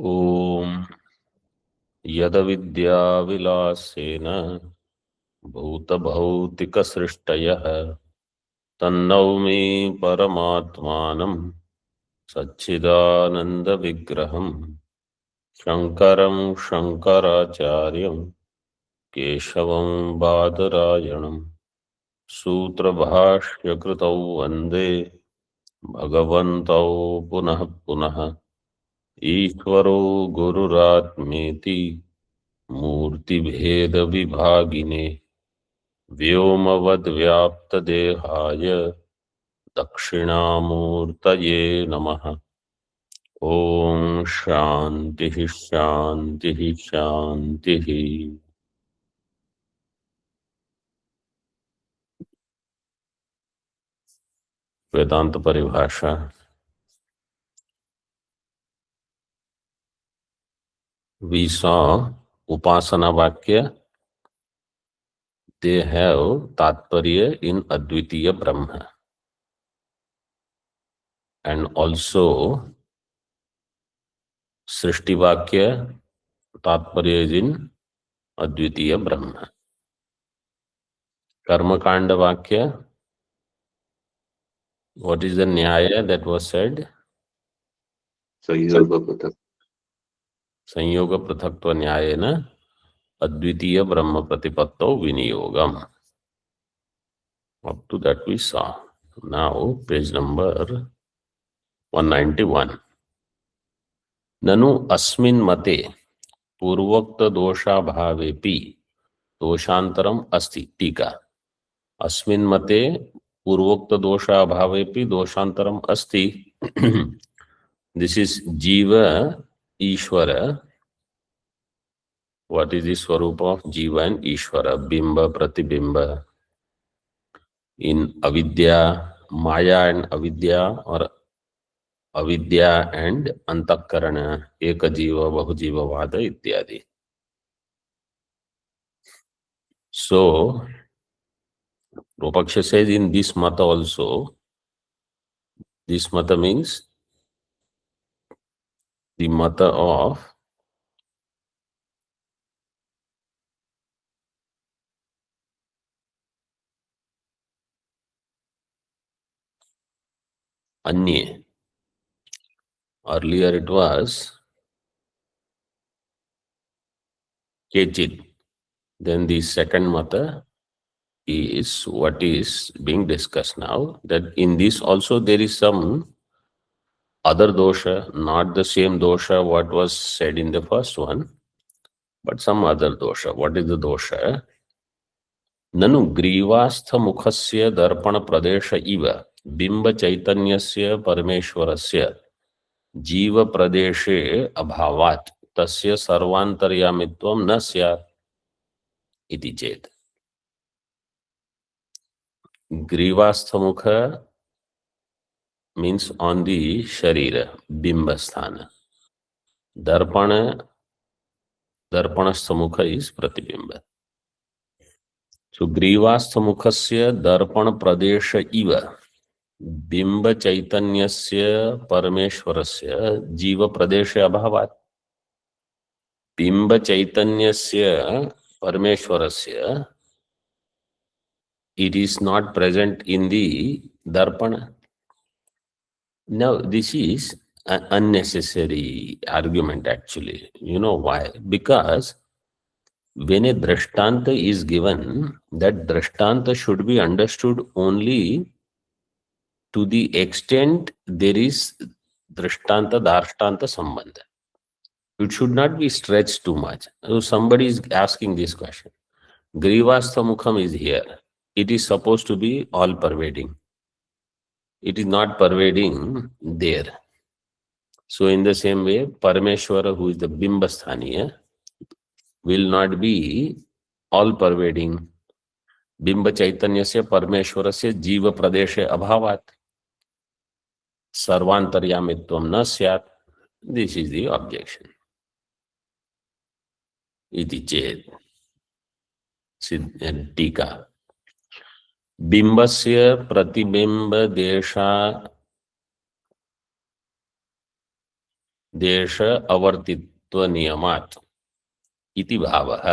ओम यदविद्याविलासेन भूतभौतिकसृष्टयः तन्नौमि परमात्मानं सच्चिदानन्दविग्रहं शङ्करं शङ्कराचार्यं केशवं बादरायणं सूत्रभाष्यकृतौ वन्दे भगवन्तौ पुनः पुनः। ईश्वरो गुरुरात्मेति मूर्तिभेदविभागिने व्योमवद्व्याप्तदेहाय दक्षिणामूर्तये नमः। ओम शांति शांति शांति। वेदांत परिभाषा। We saw upasana vakya. They have tatparya in Advitiya Brahma, and also Srishti vakya tatparya is in Advitiya Brahma. Karma Kanda vakya, what is the nyaya that was said? संयोग पृथक्त्व न्यायेन अद्वितीय ब्रह्म प्रतिपत्तौ विनियोगम. Up to that we saw. Now page number 191. ननु अस्मिन् मते पूर्वोक्त दोषाभावेपि दोषांतरम अस्ति. टीका. अस्मिन् मते पूर्वोक्त दोषाभावेपि दोषांतरम अस्ति. This is Jiva Ishvara. What is the swarup of Jiva and Ishvara? Bimba, Pratibimba. In Avidya, Maya and Avidya, or Avidya and Antakarana, Eka Jiva, Bahujiva Vada, ityadi. So, Rupaksha says in this mata also, this mata means the mata of Anye. Earlier it was Kechid. Then the second mata is what is being discussed now, that in this also there is some other dosha, not the same dosha what was said in the first one, but some other dosha. What is the dosha? Nanu grivastha mukhasya darpana pradesha iva bimba chaitanyasya parameshwarasya jiva pradeshe abhavat tasya sarvantaryamitvam na syat iti chet. Grivastha mukha means on the sharira, bimbasthana. Darpana samukha is pratibimba. So grivastha mukhasya darpana pradesha iva bimba chaitanyasya parameshwarasya jiva pradesha abhavat. Bimba chaitanyasya parameshwarasya, it is not present in the darpana. Now this is an unnecessary argument actually. You know why? Because when a drishtanta is given, that drishtanta should be understood only to the extent there is drishtanta darshtanta sambandha. It should not be stretched too much. So somebody is asking this question. Grivastha mukham is here. It is supposed to be all pervading. It is not pervading there. So in the same way, Parameshwara, who is the Bimbasthaniya, will not be all pervading. Bimba Chaitanyasya Parameshwarasya Jiva Pradeshe Abhavat Sarvantaryamitvam na syat. This is the objection. Iti ched. Tika. Bimbasya Pratibimba Desha देश अवर्तित्व नियमात् इति भावः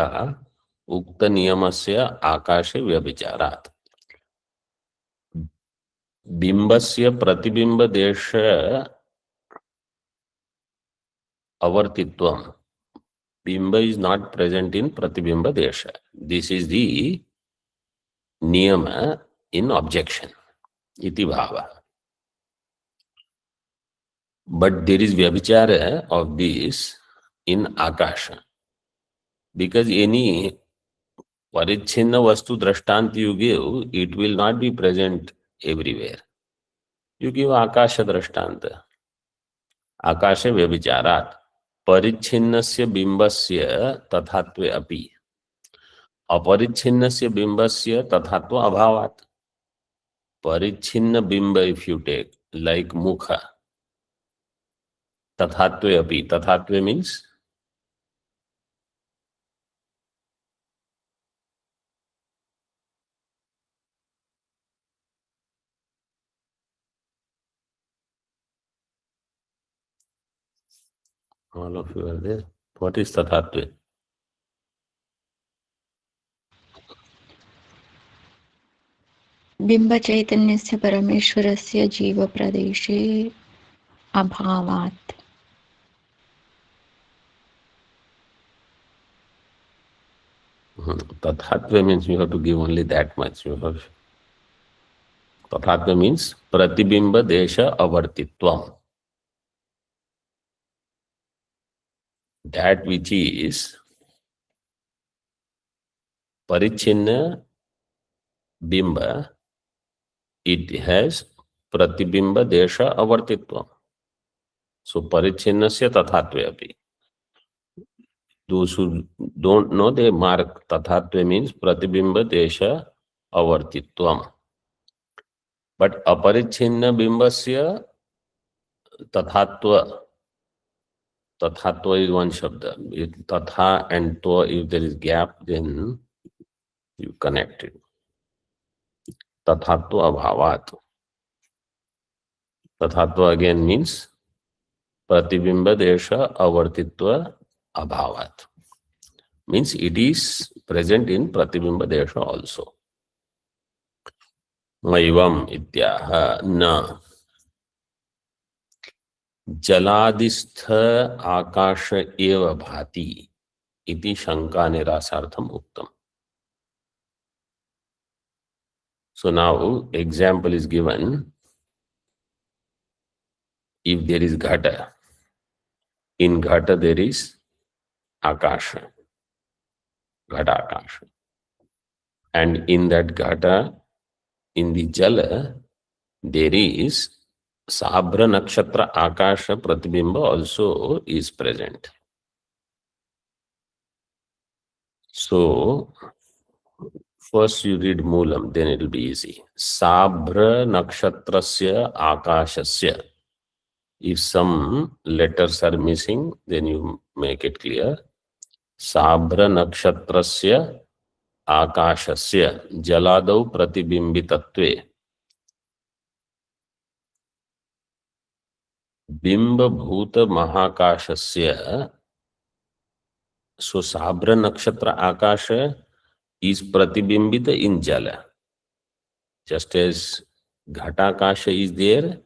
उक्त नियमस्य आकाशे व्यभिचारात्। बिंबस्य प्रतिबिंब देश avartitvam. Bimba is not present in pratibimba desha. This is the niyama in objection. Iti bhava. But there is vyabhichara of this in akasha. Because any parichinna vastu drashtant you give, it will not be present everywhere. You give akasha drashtanta. Akasha vyabhicharat. परिच्छिन्नस्य बिंबस्य तथात्वे अपि अपरिच्छिन्नस्य बिंबस्य तथात्व अभावात्। परिच्छिन्न बिंब if you take like मुख तथात्वे अपि, तथात्वे means all of you are there. What is तथात्वे? बिंब चैतन्यस्य परमेश्वरस्य जीव प्रदेशे अभावात्। Tathatva means you have to give only that much. You have Tathatva means pratibimba desha avartitvam. That which is parichinna bimba, it has pratibimba desha avartitvam. So parichinnasya tathatve api. Those who don't know, they mark tathatve means pratibimba desha avartitvam. But aparichinna bimbasya tathatva. Tathatva is one shabda. If tatha and tva, if there is gap, then you connect it. Tathatva abhavat. Tathatva again means pratibimba desha avartitva abhavat. Means it is present in pratibimba desha also. Maivam ityaha na जलादिस्थ आकाश एव भाति इति शंका निरासार्थम उक्तम. So now example is given. If there is ghata, in ghata there is akasha, ghata akasha, and in that ghata, in the jala, there is sabra nakshatra akasha pratibimba also is present. So first you read Moolam, then it will be easy. Sabra nakshatrasya akashasya. If some letters are missing, then you make it clear. Sabra nakshatrasya akashasya jaladau pratibimbitatve bimba bhuta mahakashasya. So sabra nakshatra akasha is pratibimbita in jala. Just as ghatakasha is there,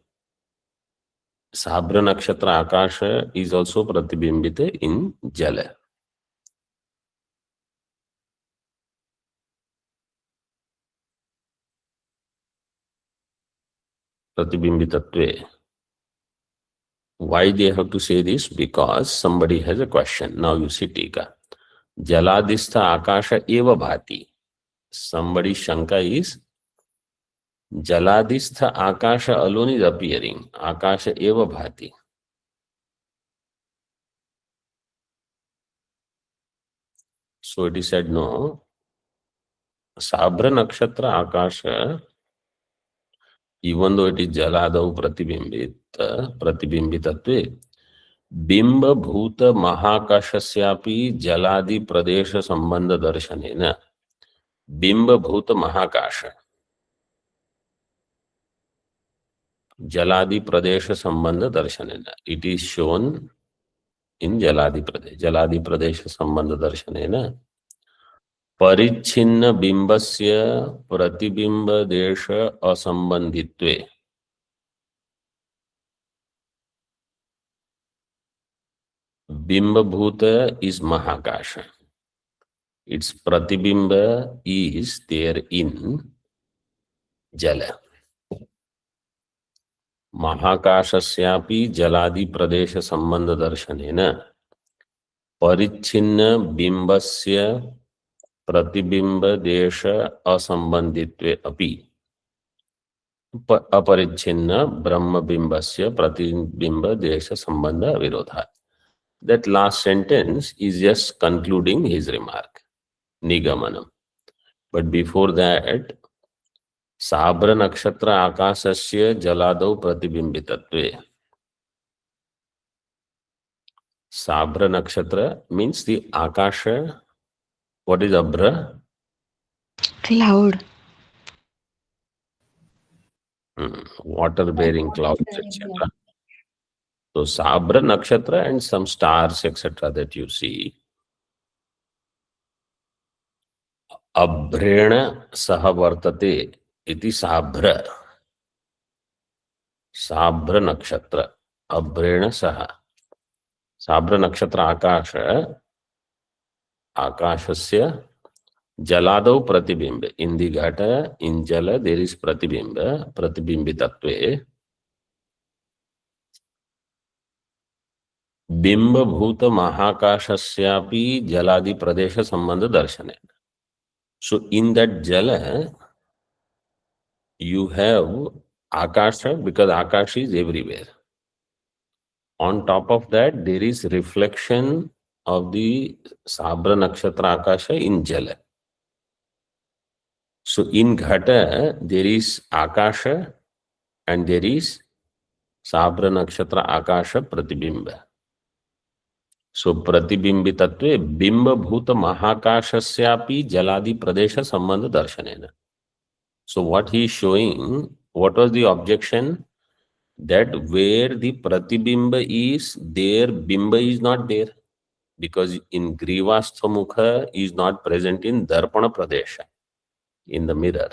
sabra nakshatra akasha is also pratibimbita in jala. Pratibimbitatve. Why they have to say this? Because somebody has a question. Now you see tika. Jaladistha akasha eva bhati. Somebody's shanka is Jaladistha akasha alone is appearing. Akasha eva bhati. So it is said no. Sabra nakshatra akasha, even though it is jaladau pratibimbitatve, bimba bhuta mahakashasyapi jaladi pradesha sambandha darshanena. Bimba bhuta mahakasha. Jaladi pradesha sambandha darshanena. It is shown in Jaladi Pradesh. Jaladi Pradesh Sambandha Darshanena परिच्छिन्न बिंबस्य प्रतिबिंब देश असंबंधित्वे बिंबभूत is Mahakasha. Its pratibimba is there in Jala. Mahakashasyapi Jaladi Pradesh Sambandha Darshanena परिच्छिन्न बिंबस्य प्रतिबिंब देश असंबंधित्वे अपि अपरिच्छिन्न ब्रह्म बिंबस्य प्रतिबिंब देश संबंध विरोधा. That last sentence is just concluding his remark, Nigamanam. But before that, Sabra Nakshatra Akasasya Jaladau Pratibimbitatve. Sabra Nakshatra means the Akasha. What is Abra? Cloud. Water bearing clouds, etc. So Sabra Nakshatra and some stars, etc. that you see. Abhrena Sahavartate iti Sabra. Sabra Nakshatra. Abhrena Saha. Sabra Nakshatra Akasha. Akashasya Jaladau Pratibimba. In the Ghata, in Jala, there is Pratibimba. Pratibimbitatve. Bimba Bhuta Mahakashasyapi Jaladi Pradesha Sambandha Darshane. So in that Jala, you have Akasha, because Akasha is everywhere. On top of that, there is reflection of the Sabra Nakshatra Akasha in Jala. So in Ghata, there is Akasha and there is Sabra Nakshatra Akasha Pratibimba. So Pratibimbitatve Bimba Bhuta Mahakashasyapi Jaladi Pradesha Sambandha Darshanena. So what he is showing, what was the objection? That where the Pratibimba is, there Bimba is not there. Because in Grivastha Mukha is not present in Darpana Pradesha, in the mirror.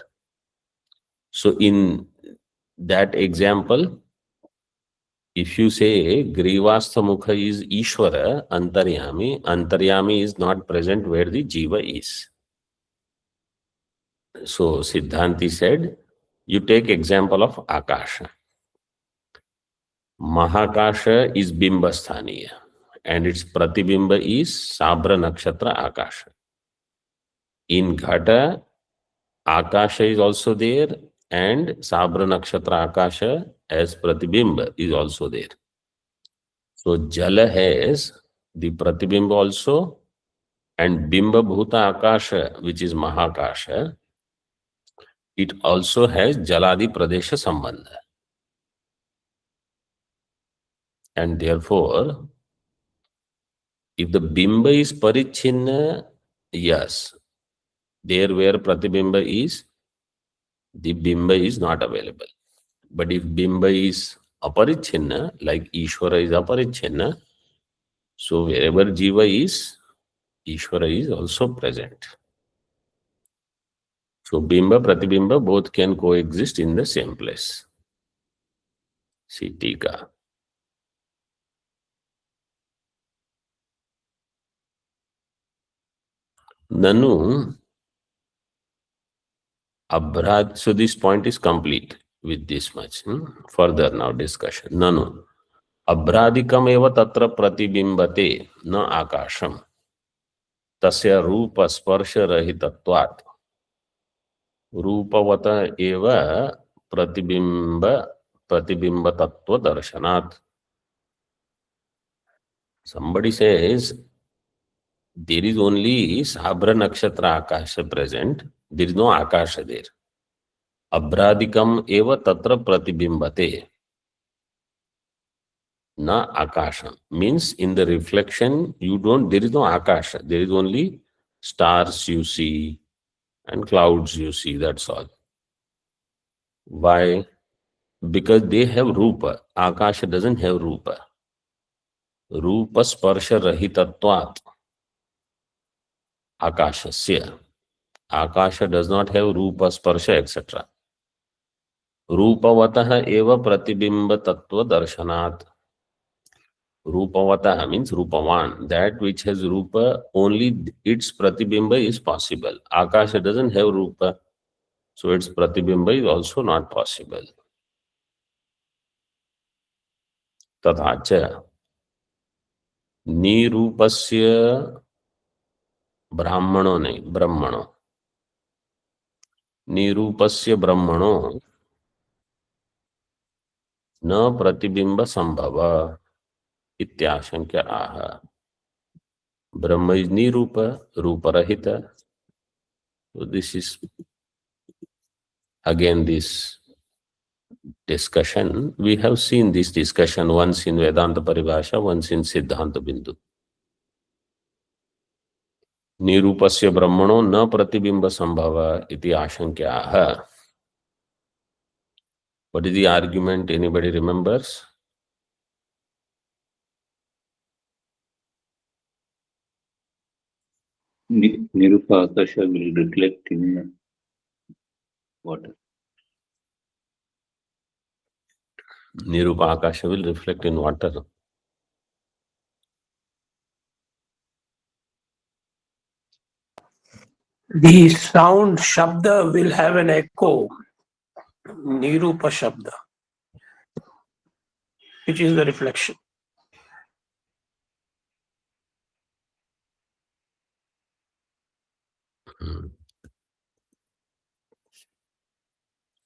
So in that example, if you say Grivastha Mukha is Ishvara, Antaryami, Antaryami is not present where the Jiva is. So Siddhanti said, you take example of Akasha. Mahakasha is Bimbasthaniya and its Pratibimba is Sabra Nakshatra Akasha. In Ghata, Akasha is also there and Sabra Nakshatra Akasha as Pratibimba is also there. So Jala has the Pratibimba also and Bimba Bhuta Akasha, which is Mahakasha, it also has Jaladi Pradesha Sambandha. And therefore, if the Bimba is Parichinna, yes, there where Pratibimba is, the Bimba is not available. But if Bimba is Aparichinna, like Ishvara is Aparichinna, so wherever Jiva is, Ishvara is also present. So Bimba, Pratibimba, both can coexist in the same place. See Tika. Nanu Abhrad. So this point is complete with this much. Further now discussion. Nanu Abhradikam eva tatra pratibhimbate na akasham tasya rupa sparsha rahitatvat rupavata eva pratibimba tattva darshanat. Somebody says there is only Sabra Nakshatra Akasha present, there is no Akasha there. Abhradikam eva tatra pratibhimbate na Akasha. Means in the reflection, there is no Akasha. There is only stars you see and clouds you see, that's all. Why? Because they have Rupa. Akasha doesn't have Rupa. रूप स्पर्श रहितत्वात् आकाशस्य. आकाश does not have रूप स्पर्श etc. रूपवतः एव प्रतिबिंब तत्व दर्शनात्. Rupavata means Rupavan. That which has Rupa, only its Pratibimba is possible. Akasha doesn't have Rupa, so its Pratibimba is also not possible. Tathacha Nirupasya Brahmano nahi, Brahmano. Nirupasya Brahmano na Pratibimba Sambhava Ityashankya Aha. Brahma is Nirupa, Rupa Rahita. So this is again this discussion. We have seen this discussion once in Vedanta Paribhasha, once in Siddhanta Bindu. Nirupasya Brahmano na pratibimba sambhava iti ashankyaha. What is the argument? Anybody remembers? Nirupa Akasha will reflect in water. Nirupa Akasha will reflect in water. The sound Shabda will have an echo, Nirupa Shabda, which is the reflection.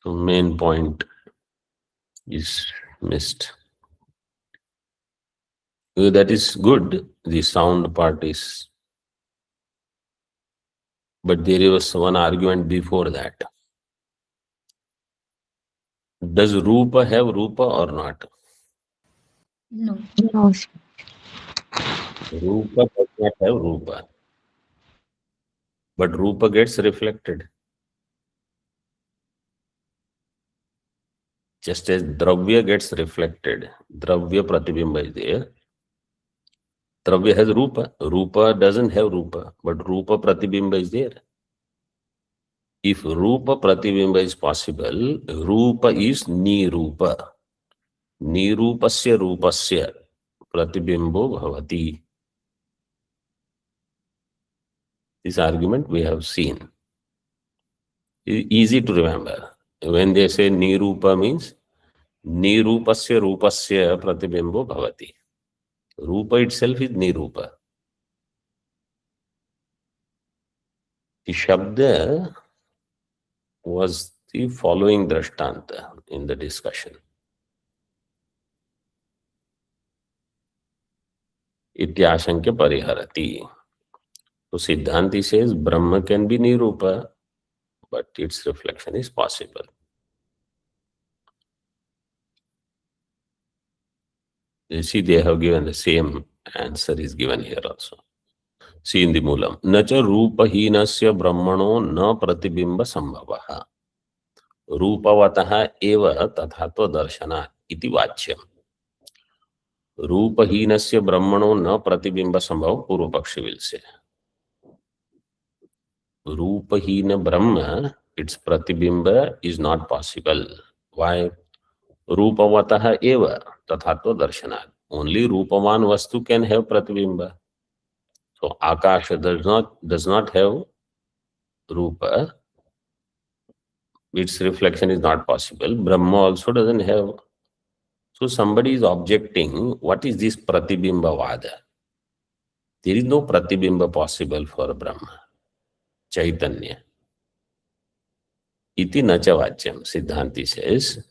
So main point is missed. That is good, the sound part is. But there was one argument before that. Does Rupa have Rupa or not? No. Rupa does not have Rupa. But Rupa gets reflected. Just as Dravya gets reflected, Dravya Pratibimba is there. Dravya has Rupa. Rupa doesn't have Rupa, but Rupa Pratibimba is there. If Rupa Pratibimba is possible, Rupa is Nirupa. Nirupasya Rupasya Pratibimbo Bhavati. This argument we have seen. Easy to remember. When they say Nirupa means Nirupasya Rupasya Pratibimbo Bhavati. Rupa itself is Nirupa. The Shabda was the following Drishtanta in the discussion. Ityashankya Pariharati. So Siddhanti says Brahma can be Nirupa, but its reflection is possible. You see, they have given the same answer is given here also. See in the Moolam. Nacha Rupa Hinasya Brahmano na Pratibimba Sambhavaha. Rupavataha eva tathatva darshana iti vachyam. Rupahinasya Brahmano na Pratibimba Sambhava, Purva Pakshi will say. Rupahina Brahma, its Pratibimba is not possible. Why? Rupavataha eva tathatva darshana. Only Rupavan Vastu can have Pratibimba. So Akasha does not have Rupa. Its reflection is not possible. Brahma also doesn't have. So somebody is objecting, what is this Pratibimba Vada? There is no Pratibimba possible for Brahma, Chaitanya. Iti nacha vachyam. Siddhanti says,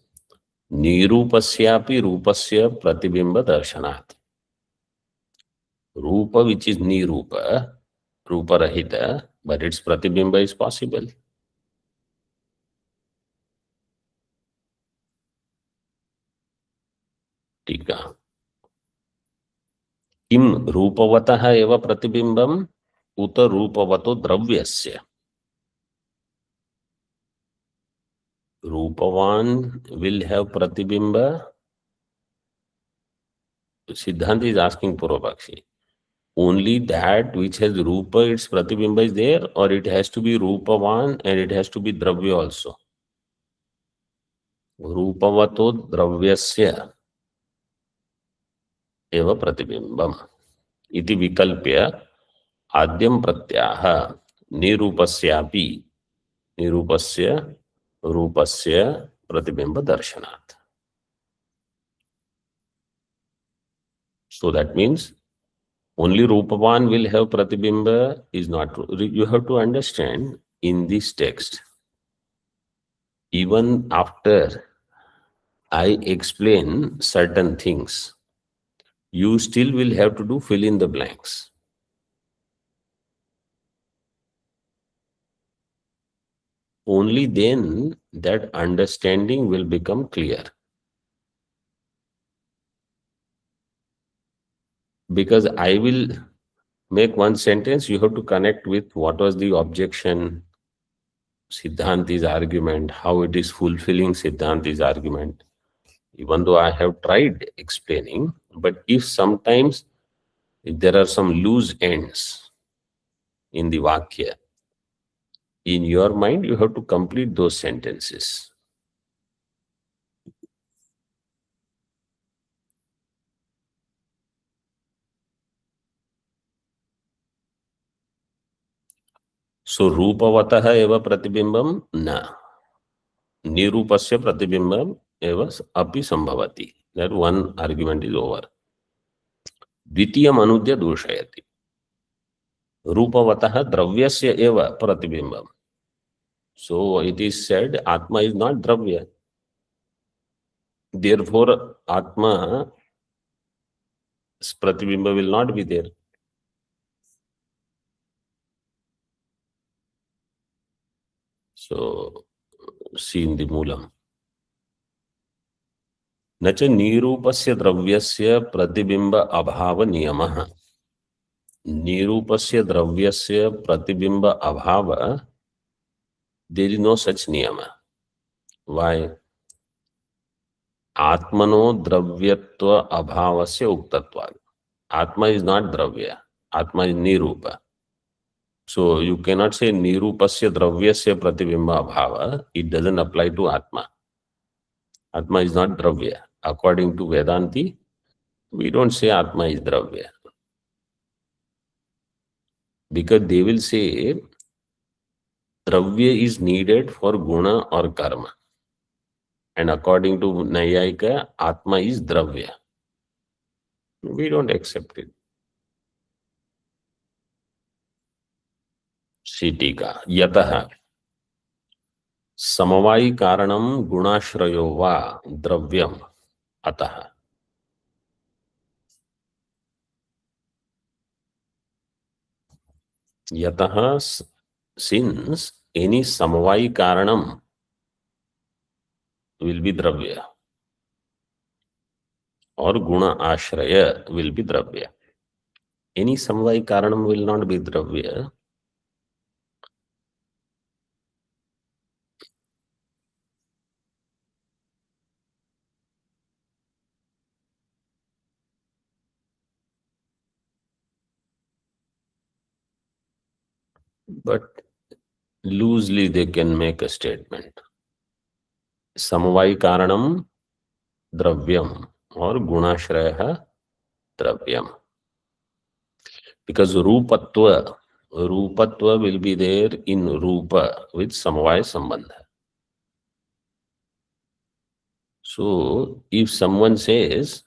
Nirupasyapi Rupasya Pratibimba Darshanat. Rupa which is Nirupa, Rupa Rahita, but its Pratibimba is possible. Tika. Kim Rupavataha eva Pratibimbam uta Rupavato Dravyasya. Rupavan will have Pratibimba Siddhanta is asking Purvapakshi, only that which has Rupa, its Pratibimba is there, or it has to be Rupavan and it has to be Dravya also. Rupavato Dravyasya eva Pratibimbam iti vikalpya आद्यम प्रत्याह निरूपस्यापि निरूपस्य रूपस्य प्रतिबिंब दर्शनात्. So that means only Rupavan will have Pratibimba is not true. You have to understand in this text, even after I explain certain things, you still will have to do fill in the blanks. Only then that understanding will become clear. Because I will make one sentence, you have to connect with what was the objection, Siddhanti's argument, how it is fulfilling Siddhanti's argument. Even though I have tried explaining, but if sometimes if there are some loose ends in the Vakya, in your mind, you have to complete those sentences. So, Rupavatah eva Pratibimbam na. Nirupasya Pratibimbam eva api sambhavati. That one argument is over. Dvitiyam anudya doshayati. Rupavatah dravyasya eva Pratibimbam. So, it is said Atma is not Dravya. Therefore, Atma Pratibimba will not be there. So, see in the Moolam. Nacha nirupasya dravyasya pratibimba abhava niyamah. Nirupasya dravyasya pratibimba abhava, there is no such niyama. Why? Atmano dravyatva abhavasya uktatva. Atma is not dravya. Atma is nirupa. So you cannot say nirupasya dravyasya pratibimba abhava. It doesn't apply to Atma. Atma is not dravya. According to Vedanti, we don't say Atma is dravya. Because they will say dravya is needed for guna or karma. And according to Nayayika, Atma is dravya. We don't accept it. Shitika. Yataha. Samavai karanam gunashrayo va dravyam ataha. Yataha, since any samavai karanam will be dravya or guna ashraya will be dravya. Any samavai karanam will not be dravya. But loosely they can make a statement. Samavai karanam dravyam or gunashraya dravyam. Because rupatva will be there in rupa with samavaya sambandha. So if someone says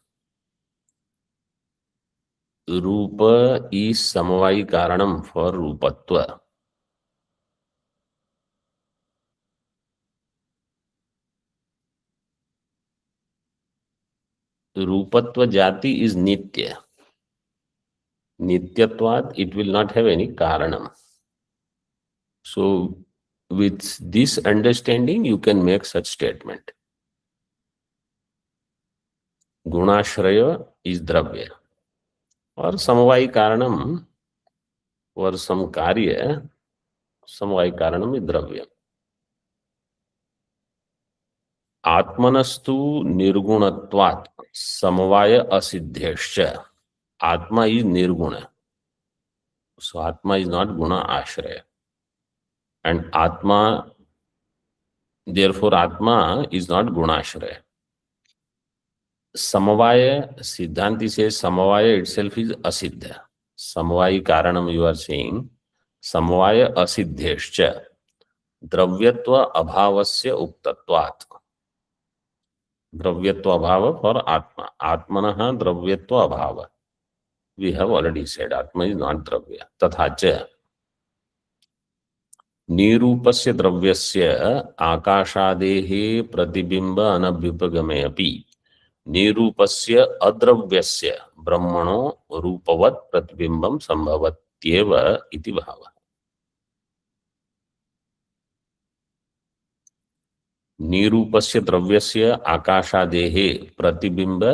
rupa is samavai karanam for rupatva, Rupatva jati is nitya. Nityatvat, it will not have any karanam. So with this understanding, you can make such statement. Gunashraya is dravya. Or samavai karanam, or some karya, samavai karanam is dravya. आत्मनस्तु निर्गुणत्वात् समवाय असिद्धेश्च. Atma is nirguna. So Atma is not guna ashraya. And Atma, therefore Atma is not gunashraya. Samavaya, Siddhanti says Samavaya itself is asiddha. Samavaya karanam you are saying. Samavaya asiddhescha. Dravyatva abhavasya uktatvat. Dravyatva abhava for Atma. Atmanaha dravyatva abhava. We have already said Atma is not dravya. Tathacha. निरूपस्य द्रव्यस्य आकाशादेः प्रतिबिंब अनभ्युपगमे अपि निरूपस्य अद्रव्यस्य ब्रह्मणो रूपवत् प्रतिबिंबं संभवत्येव इति भावः. निरूपस्य द्रव्यस्य आकाशादेः प्रतिबिंब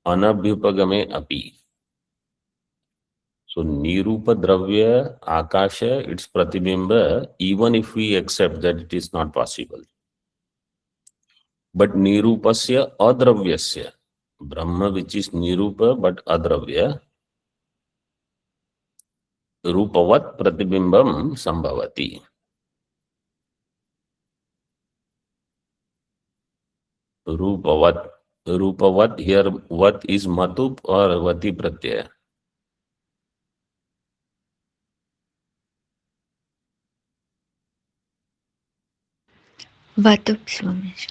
अनभ्युपगमे अपि. So Nirupa Dravya Akasha, its Pratibimba, even if we accept that it is not possible. But Nirupasya Adravyasya, Brahma which is Nirupa but Adravya, Rupavat Pratibimbam Sambhavati. Rupavat. Rupavat here, what is Matup or Vati Pratyaya? Vatup Swamiji.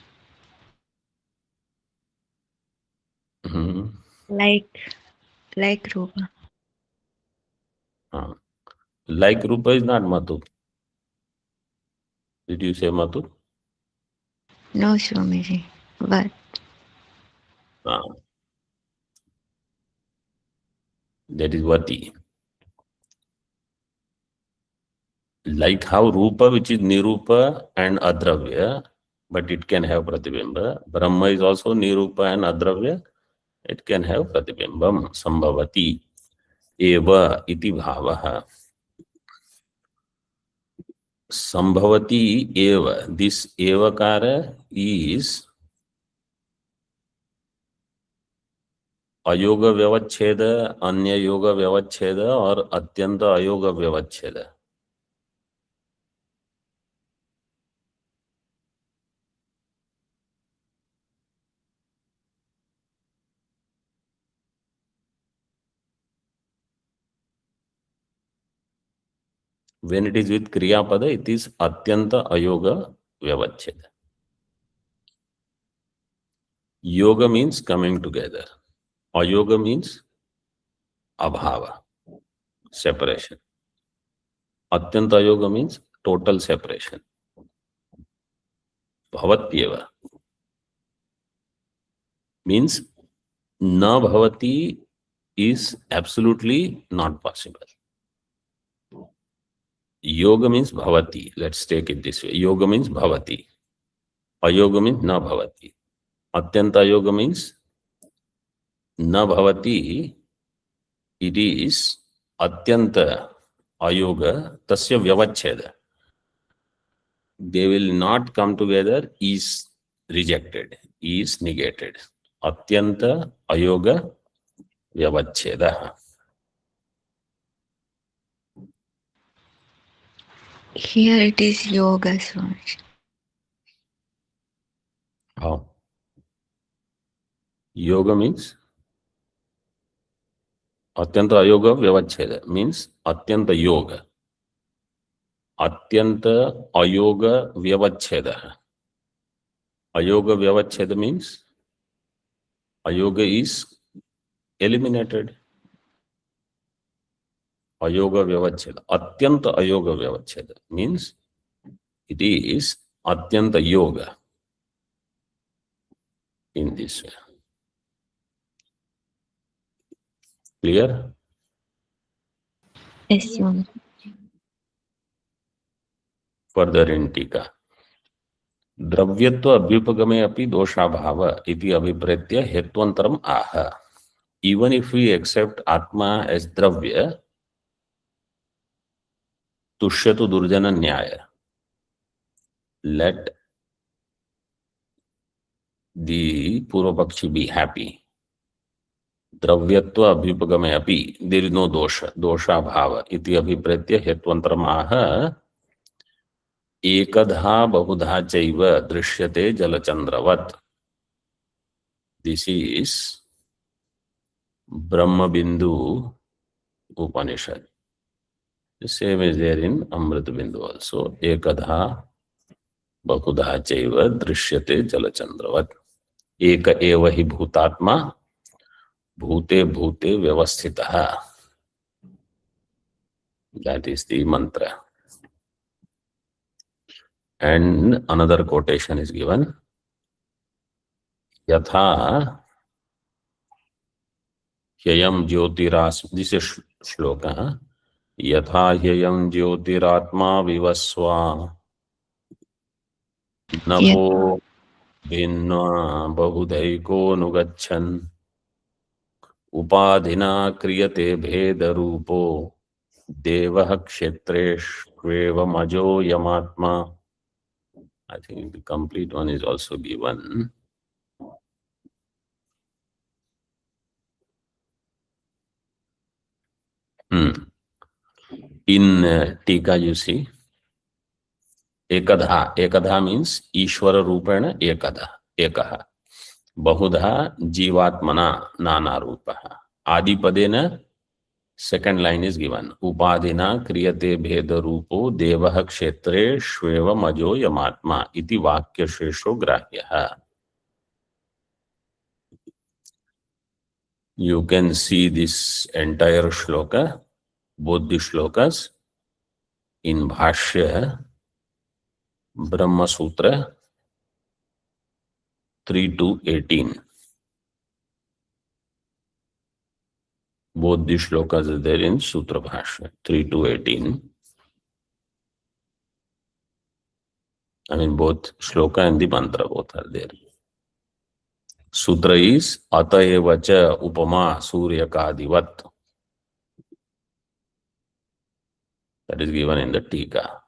Like Rupa. Like Rupa is not Matup. Did you say Matup? No, Swamiji. Vat. That is Vati. Like how Rupa, which is Nirupa and Adravya, but it can have Pratibimba. Brahma is also Nirupa and Adravya. It can have Pratibimbam. Sambhavati. Eva iti bhavaha. Sambhavati eva. This evakara is अयोग व्यवच्छेद, अन्य योग व्यवच्छेद और अत्यंत अयोग व्यवच्छेद. When it is with Kriya Pada, it is Atyanta Ayoga Vyavacheda. Yoga means coming together. Ayoga means Abhava, separation. Atyanta Ayoga means total separation. Bhavatyeva means Na Bhavati is absolutely not possible. Yoga means Bhavati. Let's take it this way. Yoga means Bhavati. Ayoga means Na Bhavati. Atyanta Yoga means Na Bhavati. It is Atyanta Ayoga Tasya Vyavacheda. They will not come together, is rejected, is negated. Atyanta Ayoga Vyavacheda. Here it is yoga, Swamiji. How? Yoga means Atyanta Ayoga Vyavacheda means Atyanta Yoga. Atyanta Ayoga Vyavacheda. Ayoga Vyavacheda means Ayoga is eliminated. Ayoga Vyavacheda. Atyanta Ayoga Vyavacheda means it is Atyanta Yoga in this way. Clear? Yes, Swamiji. Further in Tika. Dravyatva abhyupagame api doshabhava iti abhipretya hetvantaram aha. Even if we accept Atma as Dravya, Tushyatu Durjana Nyaya. Let the Purvapakshi be happy. Dravyatva abhipagame api, there is no dosha, dosha bhava. Iti abhipretya hetvantramaha ekadha bahudha chaiva drishyate jalachandravat. This is Brahma Bindu Upanishad. The same is there in Amrita Bindu also. Ekadha bahudha chaiva drishyate jalachandravat. Eka eva hi bhutatma bhute bhute vyavasthitah. That is the mantra. And another quotation is given. Yatha hyayam jyotiras. This is shloka. Yatha hyayam jyotiratma vivasva napo vinna bahudaiko nugachan upadhina kriyate bheda rupo devah kshetreshveva majo yamatma. I think the complete one is also given. In Tika you see, Ekadha. Ekadha means Ishvara Rupena Ekadha. Ekaha. Bahudha Jivatmana Nana Rupaha. Adipadena, second line is given. Upadina Kriyate Bheda Rupo Devaha Kshetre Shveva Majo Yamatma Iti Vakya Shesho Grahyaha. You can see this entire shloka, both the shlokas, in Bhashya, Brahma Sutra 3 to 18. Both the shlokas are there in Sutra Bhashya 3 to 18. I mean, both shloka and the mantra both are there. Sutra is Ataevacha Upama Suryakadivat. That is given in the Tika.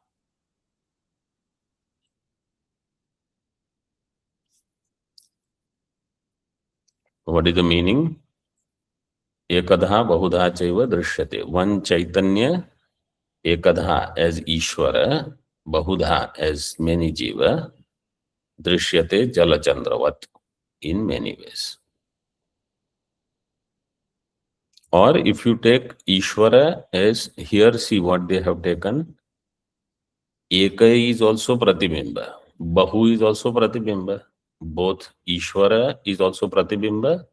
What is the meaning? Ekadha bahudha chaiva drishyate. One Chaitanya, Ekadha as Ishvara, bahudha as many jiva, drishyate jalachandravat, in many ways. Or if you take Ishvara as, here see what they have taken, Eka is also Pratibimba, Bahu is also Pratibimba, both Ishvara is also Pratibimba,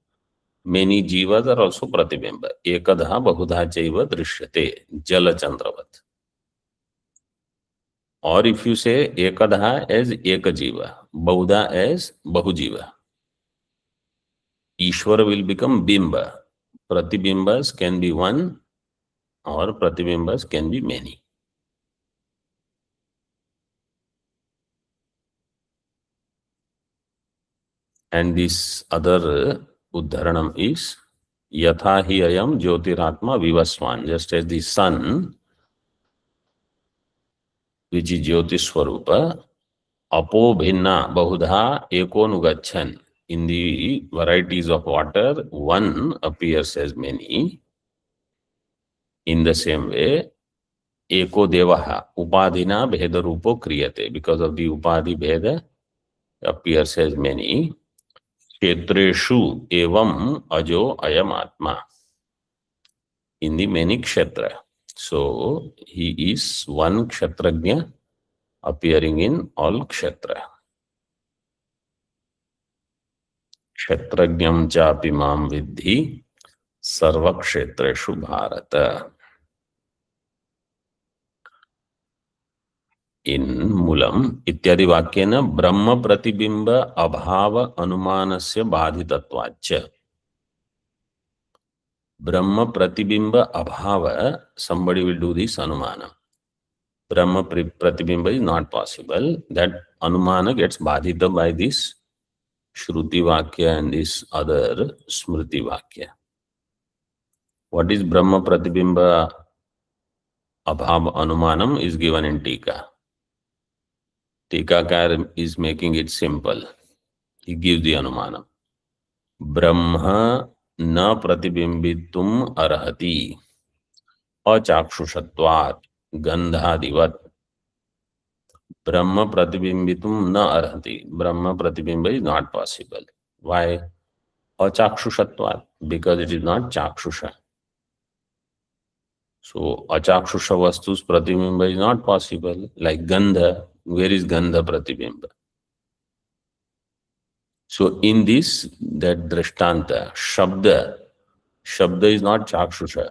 many jivas are also Pratibimba. Ekadha bahudha chaiva drishyate jalachandravat. Or if you say Ekadha as Ekajiva, Bahudha as Bahujiva, Ishvara will become Bimba. Pratibimbas can be one or Pratibimbas can be many. And this other Uddharanam is Yatha hi ayam jyotiratma vivaswan. Just as the sun, which is Jyotiswarupa, apo bhinna bahudha ekonugachan. In the varieties of water, one appears as many. In the same way, eko devaha upadhina bheda rupo kriyate. Because of the upadhi bheda, appears as many. Kshetreshu evam ajo ayam atma. In the many kshetra. So, he is one kshetrajna appearing in all kshetra. Kshetrajnam chapi mam vidhi sarva kshetreshu bharata. In Mulam, ityadi vakyena brahma pratibimba abhava anumanasya badhitatvacha. Brahma pratibimba abhava, somebody will do this anumana. Brahma pratibimba is not possible. That anumana gets badhita by this Shruti Vakya and this other Smriti Vakya. What is Brahma pratibimba abhava anumanam is given in Tika. Tikakar is making it simple. he gives the anumanam. Brahma na pratibimbitum arhati achakshushatvat gandhadivat. Brahma pratibimbitum na arhati. Brahma pratibimba is not possible. Why? Achakshushatvat, because it is not chakshusha. So achakshusha vastus pratibimba is not possible. Like gandha, where is gandha pratibimba? So in this, that drishtanta, shabda is not chakshusha,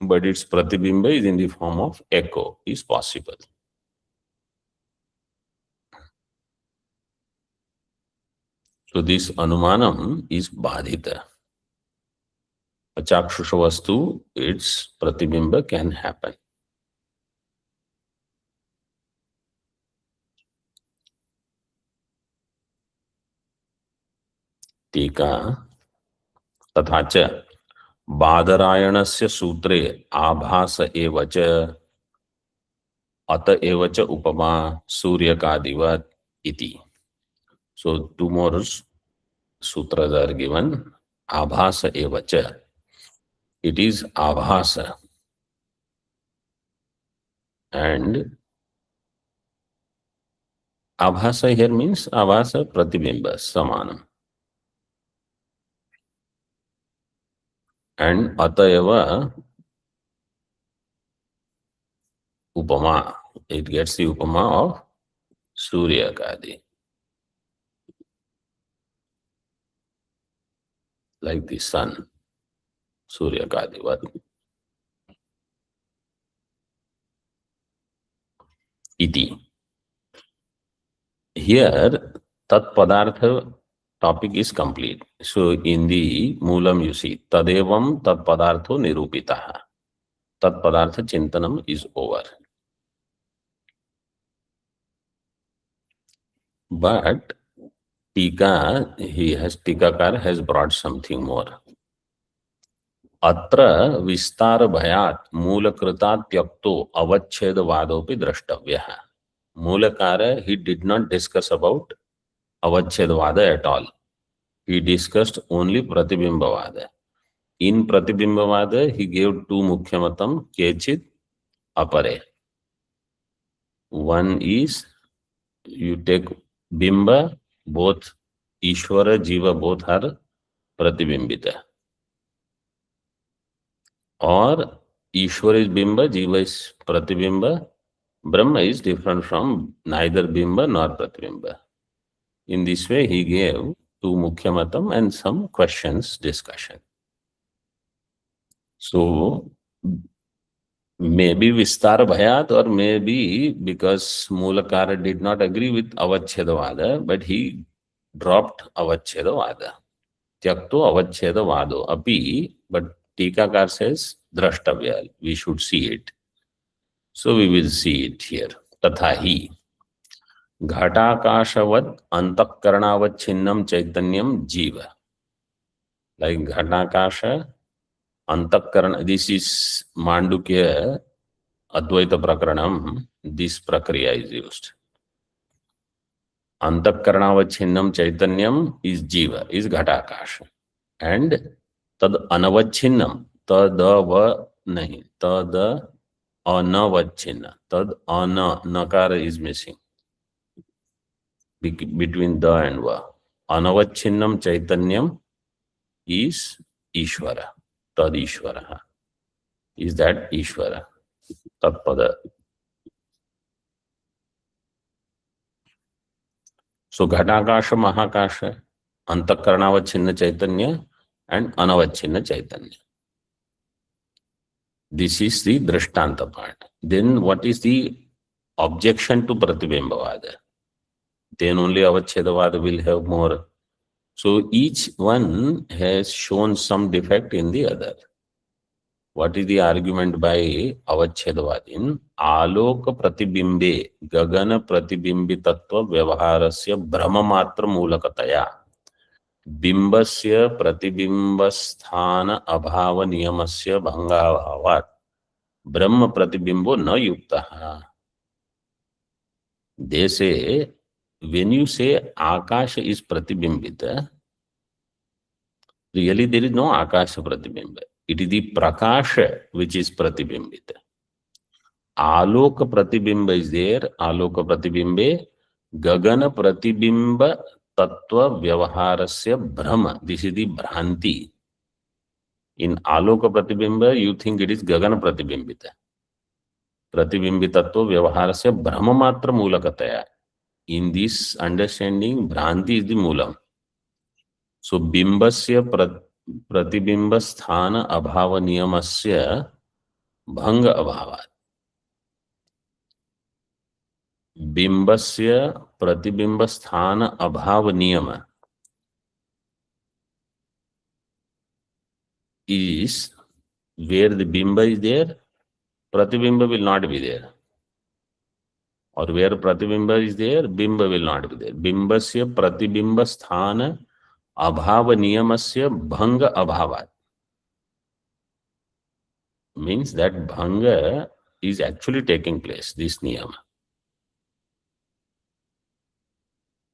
but its pratibimba is in the form of echo, is possible. So this anumanam is badhita. A chakshusha vastu, its pratibimba can happen. टीका तथा च बादरायणस्य सूत्रे आभास एव च अत एव च उपमा सूर्यकादिवत् इति. So two more sutras are given. Abhasa eva cha. It is abhasa. And abhasa here means abhasa pratibimba, samanam. And atayava upama. It gets the upama of Surya Kadi. Like the sun. Surya Kadi. What? Iti. Here, Tat Padartha topic is complete. So in the Moolam you see, Tadevam Tat Padartho Nirupitaha. Tat Padartha Chintanam is over. But Tikakar has brought something more. Atra Vistar Bhayat Moolakrita Tyakto Avachhed Vadopi Drashtavyaha. Moolakara, he did not discuss about Avachhed Vada at all. He discussed only Pratibimba Vada. In Pratibimba Vada, he gave two Mukhyamatam, Kechit, Apare. One is, you take Bimba, both Ishvara, Jiva, both are Pratibimbita. Or Ishvara is Bimba, Jiva is Pratibimba, Brahma is different from neither Bimba nor Pratibimba. In this way, he gave two Mukhyamatam and some questions discussion. So, maybe Vistar Bhayat, or maybe because Moolakara did not agree with Avachedavada, but he dropped Avachedavada. Tyakto Avachedavado api, but Tikakar says Drashtavya, we should see it. So we will see it here. Tathahi Ghatakashavad Antakkarnavacchinnam Chaitanyam Jiva. Like Ghatakasha, Antakkarana, this is Mandukya Advaita Prakranam, this prakriya is used. Antakkarnavacchinnam Chaitanyam is Jiva, is Ghatakasha. And Tad Anavacchinnam, Tadava nahi, Tad Anavachinna, Tad Ana, Nakara is missing between the and va. Anavacchinnam Chaitanyam is Ishvara, Tad Ishvara. Is that Ishvara? Tat Pada. So Ghatakasha, Mahakasha, Antakkarnavachinna Chaitanya and Anavachinna Chaitanya. This is the Drishtanta part. Then what is the objection to Pratibimbavada? Then only Avachedavada will have more. So each one has shown some defect in the other. What is the argument by Avachedavadin? Aloka pratibimbe gagana pratibimbi tattva vyavaharasya brahmamatra moolakataya bimbasya pratibimbasthana abhava niyamasya bhangabhavat brahma pratibimbo na yuktaha. They say when you say Akasha is Pratibhimbita, really there is no Akasha Pratibimba. It is the Prakasha which is Pratibhimbita. Aloka Pratibimba is there. Aloka Pratibimbe Gagana Pratibimba Tattva Vyavaharasya Brahma. This is the Bhranti. In Aloka Pratibimba, you think it is Gagana Pratibhimbita. Pratibimbitatva Vyavaharasya Brahma Matra Mulakataya. In this understanding, Bhranti is the Moolam. So Bimbasya Pratibimba Sthana Abhava Niyamasya Bhanga Abhavat. Bimbasya Pratibimba Sthana Abhava Niyama is where the Bimba is there, Pratibimba will not be there. Or where Pratibimba is there, Bimba will not be there. Bimbasya Pratibimba Sthana Abhava Niyamasya Bhanga Abhavat. Means that Bhanga is actually taking place, this Niyama.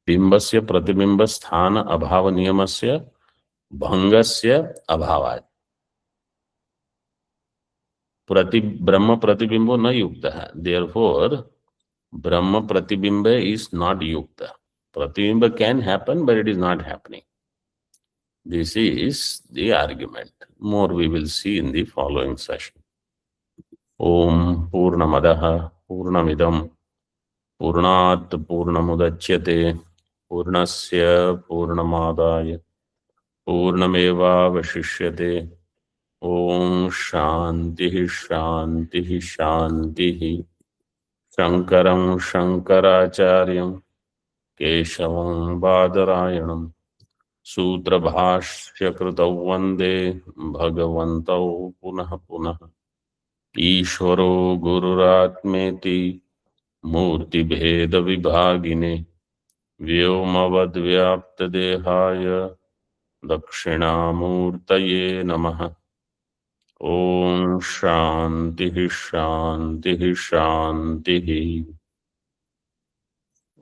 Bimbasya Pratibimba Sthana Abhava Niyamasya Bhangasya Abhavat. Brahma Pratibimbo na yukta. Therefore, Brahma Pratibimba is not yukta. Pratibimba can happen, but it is not happening. This is the argument. More we will see in the following session. Om Purnamadaha Purnamidam Purnat Purnamudachyate Purnasya Purnamadaya Purnameva Vashishyate. Om Shanti Shanti Shanti. Shankaram Shankaracharyam Keshavam Badarayanam Sutra Bhashya Krutau Vande Bhagavantau Punah Punah Ishvaro Gururatmeti Murti Bheda Vibhagine Vyomavad Vyapta Dehaya Dakshinamurtaye Namaha. Om Shanti Shanti Shanti.